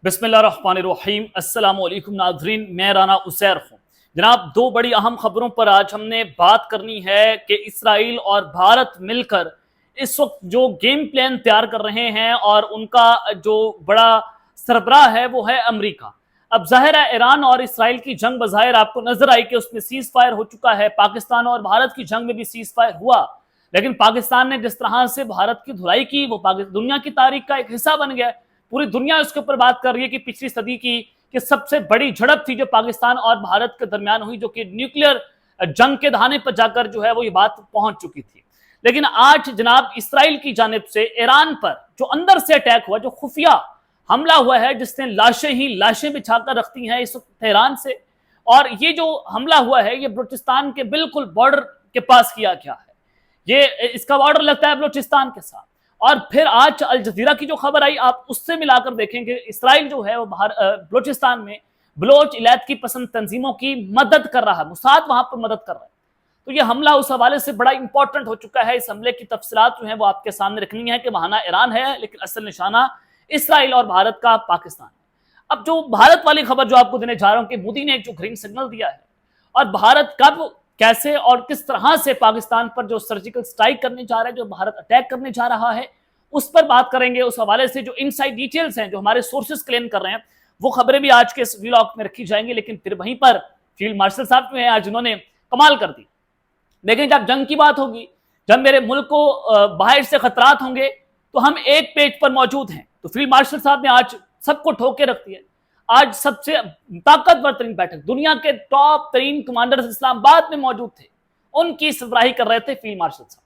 بسم اللہ الرحمن الرحیم۔ السلام علیکم ناظرین، میں رانا عسیر ہوں۔ جناب، دو بڑی اہم خبروں پر آج ہم نے بات کرنی ہے کہ اسرائیل اور بھارت مل کر اس وقت جو گیم پلان تیار کر رہے ہیں اور ان کا جو بڑا سربراہ ہے وہ ہے امریکہ۔ اب ظاہر ہے ایران اور اسرائیل کی جنگ بظاہر آپ کو نظر آئی کہ اس میں سیز فائر ہو چکا ہے، پاکستان اور بھارت کی جنگ میں بھی سیز فائر ہوا، لیکن پاکستان نے جس طرح سے بھارت کی دھلائی کی وہ دنیا کی تاریخ کا ایک حصہ بن گیا۔ پوری دنیا اس کے اوپر بات کر رہی ہے کہ پچھلی صدی کی کہ سب سے بڑی جھڑپ تھی جو پاکستان اور بھارت کے درمیان ہوئی، جو کہ نیوکلیئر جنگ کے دہانے پر جا کر جو ہے وہ یہ بات پہنچ چکی تھی۔ لیکن آج جناب اسرائیل کی جانب سے ایران پر جو اندر سے اٹیک ہوا، جو خفیہ حملہ ہوا ہے، جس نے لاشیں بچھا کر رکھتی ہیں اس وقت تہران سے، اور یہ جو حملہ ہوا ہے یہ بلوچستان کے بالکل بارڈر کے پاس کیا گیا ہے۔ یہ اس کا بارڈر لگتا ہے بلوچستان کے ساتھ۔ اور پھر آج الجزیرہ کی جو خبر آئی، آپ اس سے ملا کر دیکھیں کہ اسرائیل جو ہے وہ بلوچستان میں بلوچ علیحدگی پسند تنظیموں کی مدد کر رہا ہے، موساد وہاں پر مدد کر رہا ہے۔ تو یہ حملہ اس حوالے سے بڑا امپورٹنٹ ہو چکا ہے۔ اس حملے کی تفصیلات جو ہیں وہ آپ کے سامنے رکھنی ہے کہ بہانہ ایران ہے لیکن اصل نشانہ اسرائیل اور بھارت کا پاکستان ہے۔ اب جو بھارت والی خبر جو آپ کو دینے جا رہا ہوں کہ مودی نے ایک جو گرین سگنل دیا ہے، اور بھارت کب، کیسے اور کس طرح سے پاکستان پر جو سرجیکل سٹرائک کرنے جا رہا ہے، جو بھارت اٹیک کرنے جا رہا ہے، اس پر بات کریں گے۔ اس حوالے سے جو انسائیڈ ڈیٹیلز ہیں جو ہمارے سورسز کلیم کر رہے ہیں، وہ خبریں بھی آج کے اس ویلاگ میں رکھی جائیں گی۔ لیکن پھر وہیں پر فیلڈ مارشل صاحب جو ہیں آج انہوں نے کمال کر دی۔ لیکن جب جنگ کی بات ہوگی، جب میرے ملک کو باہر سے خطرات ہوں گے، تو ہم ایک پیج پر موجود ہیں۔ تو فیلڈ مارشل صاحب نے آج سب کو ٹھوک کے رکھ دیا۔ آج سب سے طاقتور ترین بیٹھک، دنیا کے ٹاپ ترین کمانڈرز اسلام آباد میں موجود تھے، ان کی سربراہی کر رہے تھے فیلڈ مارشل صاحب۔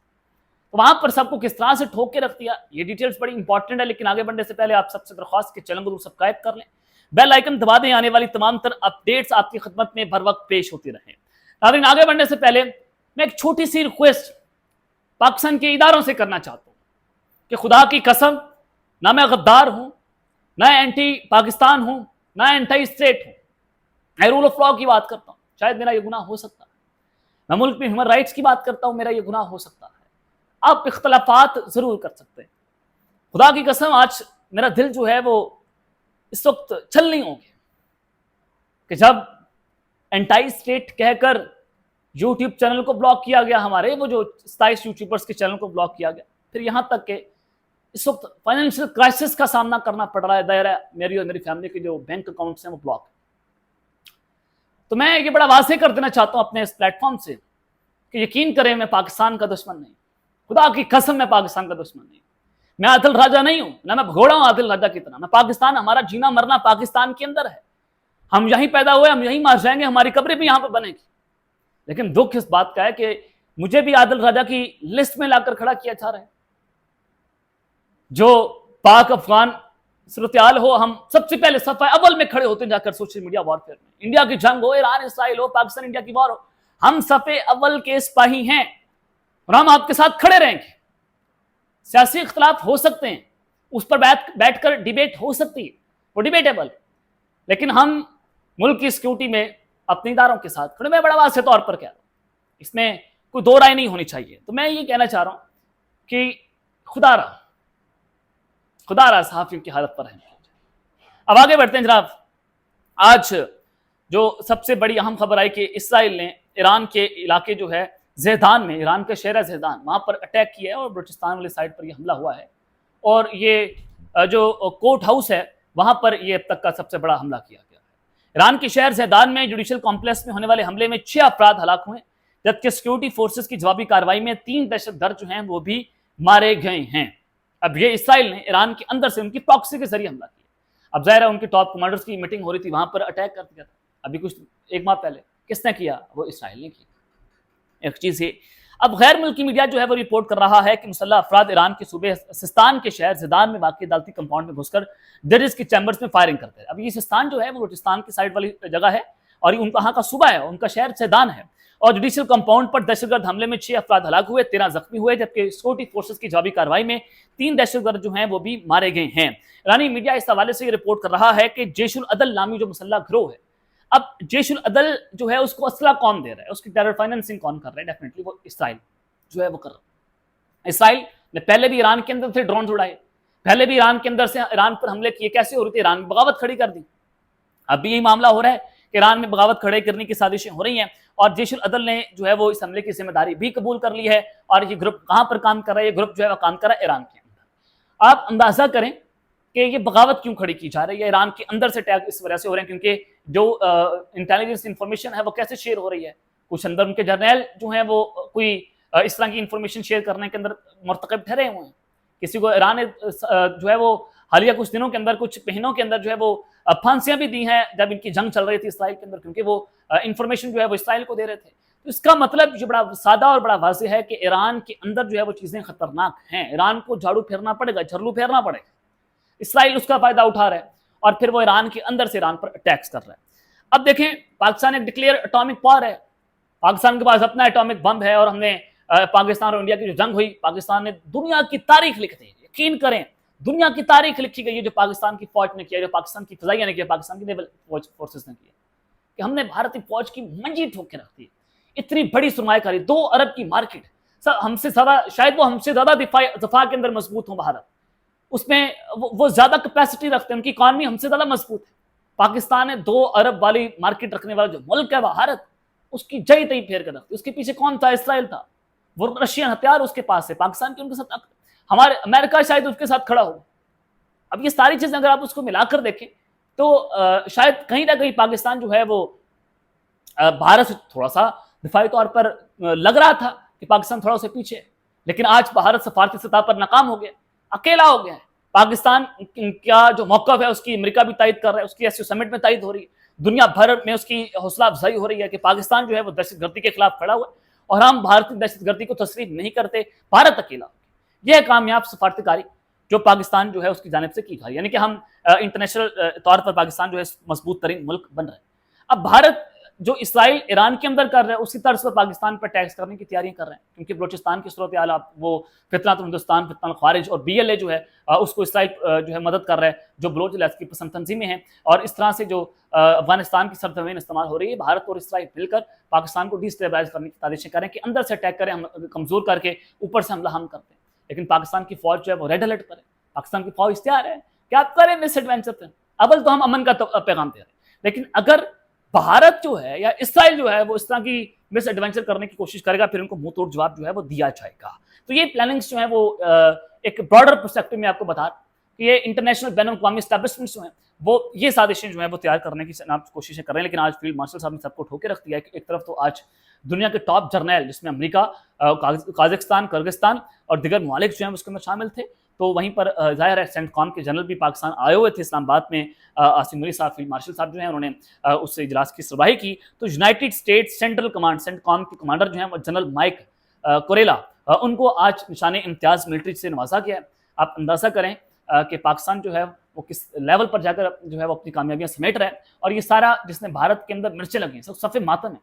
تو وہاں پر سب کو کس طرح سے ٹھوک کے رکھ دیا، یہ ڈیٹیلز بڑی امپورٹنٹ ہے۔ لیکن آگے بڑھنے سے پہلے آپ سب سے درخواست کہ چینل کو سبسکرائب کر لیں، بیل آئیکن دبا دیں، آنے والی تمام تر اپڈیٹس آپ کی خدمت میں بر وقت پیش ہوتی رہیں۔ ناظرین، آگے بڑھنے سے پہلے میں ایک چھوٹی سی ریکویسٹ پاکستان کے اداروں سے کرنا چاہتا ہوں کہ خدا کی قسم، نہ میں غدار ہوں، نہ اینٹی پاکستان ہوں، نہ اینٹی اسٹیٹ ہوں، میں رول آف لا کی بات کرتا ہوں، شاید میرا یہ گناہ ہو سکتا ہے۔ میں ملک میں ہیومن رائٹس کی بات کرتا ہوں، میرا یہ گناہ ہو سکتا ہے۔ آپ اختلافات ضرور کر سکتے ہیں۔ خدا کی قسم آج میرا دل جو ہے وہ اس وقت چل نہیں ہوگی کہ جب اینٹائی اسٹیٹ کہہ کر یوٹیوب چینل کو بلاک کیا گیا، ہمارے وہ جو 27 یوٹیوبرز کے چینل کو بلاک کیا گیا، پھر یہاں تک کہ اس وقت فائنینشیل کرائسس کا سامنا کرنا پڑ رہا ہے، دائرہ میری اور میری فیملی کے جو بینک اکاؤنٹس ہیں وہ بلاک۔ تو میں یہ بڑا واضح کر دینا چاہتا ہوں اپنے اس پلیٹ فارم سے کہ یقین کریں، میں پاکستان کا دشمن نہیں، خدا کی قسم میں پاکستان کا دشمن نہیں۔ میں عادل راجہ نہیں ہوں، نہ میں بھگوڑا ہوں عادل راجہ کی طرح۔ میں پاکستان، ہمارا جینا مرنا پاکستان کے اندر ہے، ہم یہیں پیدا ہوئے، ہم یہیں مار جائیں گے، ہماری قبریں بھی یہاں پہ بنے گی۔ لیکن دکھ اس بات کا ہے کہ مجھے بھی عادل راجہ کی لسٹ میں لا کر کھڑا کیا جا رہا ہے۔ جو پاک افغان صورتحال ہو، ہم سب سے پہلے صفحہ اول میں کھڑے ہوتے ہیں جا کر سوشل میڈیا وارفیئر میں۔ انڈیا کی جنگ ہو، ایران اسرائیل ہو، پاکستان انڈیا کی وار ہو، ہم صفحے اول کے سپاہی ہیں اور ہم آپ کے ساتھ کھڑے رہیں گے۔ سیاسی اختلاف ہو سکتے ہیں، اس پر بیٹھ کر ڈیبیٹ ہو سکتی ہے، وہ ڈیبیٹیبل ہے، لیکن ہم ملک کی سیکیورٹی میں اپنے اداروں کے ساتھ کھڑے۔ میں بڑا واضح طور پر کہہ رہا ہوں، اس میں کوئی دو رائے نہیں ہونی چاہیے۔ تو میں یہ کہنا چاہ رہا ہوں کہ خدا رہا صحافیوں کی حالت پر رحم کیجیے۔ اب آگے بڑھتے ہیں جناب۔ آج جو سب سے بڑی اہم خبر آئی کہ اسرائیل نے ایران کے علاقے جو ہے زیدان میں، ایران کا شہر ہے زیدان، وہاں پر اٹیک کیا ہے اور بلوچستان والی سائڈ پر یہ حملہ ہوا ہے، اور یہ جو کورٹ ہاؤس ہے وہاں پر یہ اب تک کا سب سے بڑا حملہ کیا گیا ہے۔ ایران کے شہر زیدان میں جوڈیشل کمپلیکس میں ہونے والے حملے میں 6 افراد ہلاک ہوئے، جبکہ سیکیورٹی فورسز کی جوابی کارروائی میں 3 دہشت گرد جو ہیں وہ بھی مارے گئے ہیں۔ اب یہ اسرائیل نے ایران کے اندر سے ان کی پراکسی کے ذریعے حملہ کیا۔ اب ظاہر ہے ان کے ٹاپ کمانڈرز کی میٹنگ ہو رہی تھی، وہاں پر اٹیک کر دیا تھا ابھی کچھ ایک ماہ پہلے۔ کس نے کیا؟ وہ اسرائیل نے کیا۔ ایک چیز ہے، اب غیر ملکی میڈیا جو ہے وہ رپورٹ کر رہا ہے کہ مسلح افراد ایران کے صوبے سستان کے شہر زیدان میں واقع عدالتی کمپاؤنڈ میں گھس کر ججز کی چیمبرز میں فائرنگ کرتے ہیں۔ اب یہ سستان جو ہے وہ بلوچستان کی سائڈ والی جگہ ہے اور ان کا صوبہ ہے، ان کا شہر زیدان ہے، اور جوڈیشل کمپاؤنڈ پر دہشت گرد حملے میں 6 افراد ہلاک ہوئے، 13 زخمی ہوئے، جبکہ سیکورٹی فورسز کی جوابی کارروائی میں 3 دہشت گرد جو ہیں وہ بھی مارے گئے ہیں۔ ایرانی میڈیا اس حوالے سے یہ رپورٹ کر رہا ہے کہ جیش العدل نامی جو مسلح گروہ ہے، اب جیش العدل جو ہے اس کو اسلحہ کون دے رہا ہے، اس کی ٹیرر فائننسنگ کون کر رہا ہے؟ ڈیفینیٹلی وہ اسرائیل جو ہے وہ کر رہا ہے۔ اسرائیل نے پہلے بھی ایران کے اندر سے ڈرون اڑائے، پہلے بھی ایران کے اندر سے ایران پر حملے کیے، کیسے ہو رہی تھی؟ ایران میں بغاوت کھڑی کر دی. اب بھی یہی معاملہ ہو رہا ہے کہ ایران میں بغاوت کھڑے کرنے کی سازشیں ہو رہی ہیں، اور جیش العدل نے جو ہے وہ اس حملے کی ذمہ داری بھی قبول کر لی ہے. اور یہ گروپ کہاں پر کام کر رہا ہے؟ یہ گروپ جو ہے وہ کام کر رہا ہے ایران کے اندر. آپ اندازہ کریں کہ یہ بغاوت کیوں کھڑی کی جا رہی ہے. ایران کے اندر سے اٹیک اس وجہ سے ہو رہے ہیں کیونکہ جو انٹیلیجنس انفارمیشن ہے وہ کیسے شیئر ہو رہی ہے. کچھ اندر ان کے جرنیل جو ہیں وہ کوئی اس طرح کی انفارمیشن شیئر کرنے کے اندر مرتکب ٹھہرے ہوئے ہیں. کسی کو ایران نے جو ہے وہ حالیہ کچھ دنوں کے اندر، کچھ مہینوں کے اندر جو ہے وہ پھانسیاں بھی دی ہیں جب ان کی جنگ چل رہی تھی اسرائیل کے اندر، کیونکہ وہ انفارمیشن جو ہے وہ اسرائیل کو دے رہے تھے. تو اس کا مطلب جو بڑا سادہ اور بڑا واضح ہے کہ ایران کے اندر جو ہے وہ چیزیں خطرناک ہیں. ایران کو جھاڑو پھیرنا پڑے گا، جھرلو پھیرنا پڑے گا. اسرائیل اس کا فائدہ اٹھا رہا ہے اور پھر وہ ایران کے اندر سے ایران پر اٹیکس کر رہا ہے. اب دیکھیں، پاکستان ایک ڈکلیئر اٹامک پاور ہے. پاکستان کے پاس اپنا اٹامک بم ہے، اور ہم نے پاکستان اور انڈیا کی جو جنگ ہوئی، پاکستان نے دنیا کی تاریخ لکھ دی. یقین کریں، دنیا کی تاریخ لکھی گئی ہے جو پاکستان کی فوج نے کیا، جو پاکستان کی فضائیہ نے کیا، پاکستان کی نیول فورسز نے کیا، کہ ہم نے بھارتی فوج کی منجی ٹھوک کے رکھ دی. اتنی بڑی سرمایہ کاری، 2 ارب کی مارکیٹ، ہم سے زیادہ، شاید وہ ہم سے زیادہ دفاع کے اندر مضبوط ہوں. بھارت اس میں وہ زیادہ کیپیسٹی رکھتے ہیں، ان کی اکانومی ہم سے زیادہ مضبوط ہے. پاکستان ہے 2 ارب والی مارکیٹ رکھنے والا جو ملک ہے بھارت، اس کی جئی تئی پھیر کر رکھتی. اس کے پیچھے کون تھا؟ اسرائیل تھا. وہ رشین ہتھیار اس کے پاس ہے. پاکستان کی ان کے ساتھ، ہمارے امریکہ شاید اس کے ساتھ کھڑا ہو. اب یہ ساری چیزیں اگر آپ اس کو ملا کر دیکھیں تو شاید کہیں نہ کہیں پاکستان جو ہے وہ بھارت سے تھوڑا سا دفاعی طور پر لگ رہا تھا کہ پاکستان تھوڑا اسے پیچھے ہے. لیکن آج بھارت سفارتی سطح پر ناکام ہو گیا، اکیلا ہو گیا ہے. پاکستان کا جو موقف ہے اس کی امریکہ بھی تائید کر رہا ہے، اس کی ایس سمٹ میں تائید ہو رہی ہے، دنیا بھر میں اس کی حوصلہ افزائی ہو رہی ہے کہ پاکستان جو ہے وہ دہشت گردی کے خلاف کھڑا ہوا ہے، اور ہم بھارتی دہشت گردی کو تسلیم نہیں کرتے. بھارت اکیلا. یہ کامیاب سفارتی کاری جو پاکستان جو ہے اس کی جانب سے کی گئی، یعنی کہ ہم انٹرنیشنل طور پر پاکستان جو ہے مضبوط ترین ملک بن رہے ہیں. اب بھارت جو اسرائیل ایران کے اندر کر رہے ہیں اسی طرز پر پاکستان پر ٹیکس کرنے کی تیاریاں کر رہے ہیں، کیونکہ بلوچستان کی صورتحال، وہ فتنہ ہندوستان، فتنہ الخوارج اور BLA جو ہے اس کو اسرائیل جو ہے مدد کر رہا ہے، جو بلوچ لہذ کی پسند تنظیمیں ہیں. اور اس طرح سے جو افغانستان کی سرزمین استعمال ہو رہی ہے، بھارت اور اسرائیل مل کر پاکستان کو ڈیسٹیبلائز کرنے کی سازشیں کریں کہ اندر سے اٹیک کریں، ہم کمزور کر کے اوپر سے حملہ ہم کرتے ہیں. لیکن پاکستان کی فوج جو ہے وہ ریڈ الرٹ پر ہے. پاکستان کی فوج اشتہار ہے کہ آپ کریں مس ایڈوینچر پہ. اول تو ہم امن کا پیغام دے رہے ہیں، لیکن اگر بھارت جو ہے یا اسرائیل جو ہے وہ اس طرح کی مس ایڈوینچر کرنے کی کوشش کرے گا، پھر ان کو منہ توڑ جواب جو ہے وہ دیا جائے گا. تو یہ پلاننگز جو ہیں وہ ایک براڈر پرسپیکٹو میں آپ کو بتا کہ یہ انٹرنیشنل بین الاقوامی اسٹیبلشمنٹس جو ہیں وہ یہ سازشیں جو ہیں وہ تیار کرنے کی کوششیں کر رہے ہیں. لیکن آج فیلڈ مارشل صاحب نے سب کو ٹھوکے رکھ دیا ہے کہ ایک طرف تو آج دنیا کے ٹاپ جرنیل، جس میں امریکہ، قازقستان، کرغستان اور دیگر ممالک جو ہیں اس کے اندر شامل تھے، تو وہیں پر ظاہر ہے سینٹ کام کے جنرل بھی پاکستان آئے ہوئے تھے اسلام آباد میں. عاصم مری صاحب، فیلڈ مارشل صاحب جو ہیں، انہوں نے اس اجلاس کی سربراہی کی. تو United States Central Command, CENTCOM کے کمانڈر جو ہیں وہ جنرل مائک کوریلا، ان کو آج نشان امتیاز ملٹری سے نوازا گیا ہے. آپ اندازہ کریں کہ پاکستان جو ہے وہ کس لیول پر جا کر جو ہے وہ اپنی کامیابیاں سمیٹ رہا ہے. اور یہ سارا جس نے بھارت کے اندر مرچیں لگی ہیں، صف ماتم ہے.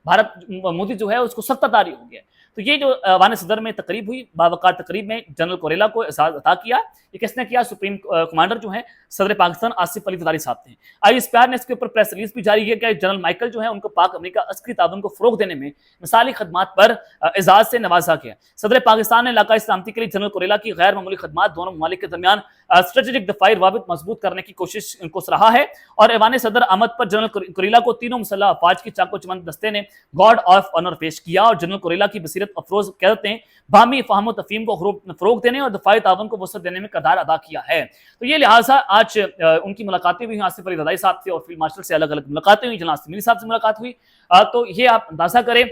بھارت مودی جو ہے اس کو سختہ طاری ہو گیا. تو یہ جو ایوان صدر میں تقریب ہوئی، باوقار تقریب میں جنرل کوریلا کو اعزاز عطا کیا. یہ کس نے کیا؟ سپریم کمانڈر جو ہیں صدر پاکستان آصف علی زرداری صاحب نے. ISPR نے اس کے اوپر پریس ریلیز بھی جاری کیا کہ جنرل مائیکل جو ہیں ان کو پاک امریکہ عسکری تعاون کو فروغ دینے میں مثالی خدمات پر اعزاز سے نوازا گیا. صدر پاکستان نے علاقائی سلامتی کے لیے جنرل کوریلا کی غیر معمولی خدمات دونوں ممالک کے درمیان اسٹریٹجک دفاعی روابط مضبوط کرنے کی کوشش کو سراہا ہے. اور ایوان صدر آمد پر جنرل کوریلا کو تینوں مسلح افواج کی چاق و چمن دستے نے گارڈ آف آنر پیش کیا. اور جنرل کوریلا کی بصیرت افروز قیادت نے باہمی فہم و تفہیم کو فروغ دینے اور دفاعی تعاون کو وسعت دینے میں کردار ادا کیا ہے. تو یہ لہٰذا آج ان کی ملاقاتیں بھی ہوئی آصف علی زرداری صاحب سے، اور فیلڈ مارشل سے الگ الگ ملاقاتیں ہوئی، جناب عاصم مری صاحب سے ملاقات ہوئی. تو یہ آپ اندازہ کریں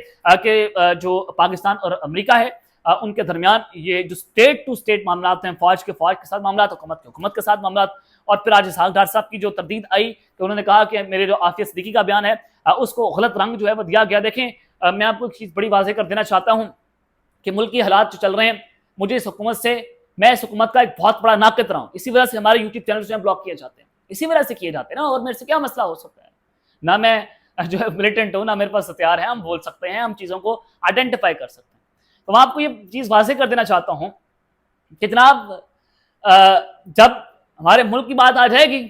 کہ جو پاکستان اور امریکہ ہے ان کے درمیان یہ جو اسٹیٹ ٹو اسٹیٹ معاملات ہیں، فوج کے ساتھ معاملات، حکومت کے ساتھ معاملات. اور پھر آج اسحاق ڈار صاحب کی جو تردید آئی کہ انہوں نے کہا کہ میرے جو عافیہ صدیقی کا بیان ہے اس کو غلط رنگ جو ہے وہ دیا گیا. دیکھیں، میں آپ کو ایک چیز بڑی واضح کر دینا چاہتا ہوں کہ ملکی حالات جو چل رہے ہیں، مجھے اس حکومت سے، میں اس حکومت کا ایک بہت بڑا ناقد رہا ہوں. اسی وجہ سے ہمارے یوٹیوب چینل جو ہیں بلاک کیے جاتے ہیں، اسی وجہ سے کیے جاتے ہیں نا. اور میرے سے کیا مسئلہ ہو سکتا ہے؟ نہ میں جو ہے ملیٹنٹ ہوں، نہ میرے پاس ہتھیار ہے. ہم بول سکتے ہیں، ہم چیزوں کو آئیڈینٹیفائی کر سکتے ہیں. تو میں آپ کو یہ چیز واضح کر دینا چاہتا ہوں کہ جناب جب ہمارے ملک کی بات آ جائے گی،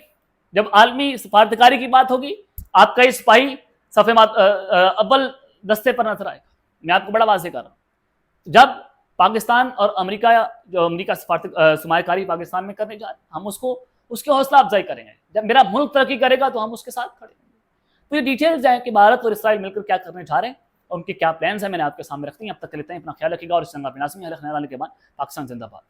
جب عالمی سفارتکاری کی بات ہوگی، آپ کا یہ سپاہی صف اول دستے پر نظر آئے گا. میں آپ کو بڑا واضح کر رہا ہوں. جب پاکستان اور امریکہ جو امریکہ سرمایہ کاری پاکستان میں کرنے جا رہے ہیں، ہم اس کی حوصلہ افزائی کریں گے. جب میرا ملک ترقی کرے گا تو ہم اس کے ساتھ کھڑے ہیں. تو یہ ڈیٹیلز ہیں کہ بھارت اور اسرائیل مل کر کیا کرنے جا رہے ہیں اور ان کے کیا پلانز ہیں، میں نے آپ کے سامنے رکھتی ہیں. اب تک کے لیے اتنا ہی. اپنا خیال رکھیے گا اور اس چینل پر لازمی ہے. خیال کے بعد پاکستان زندہ باد.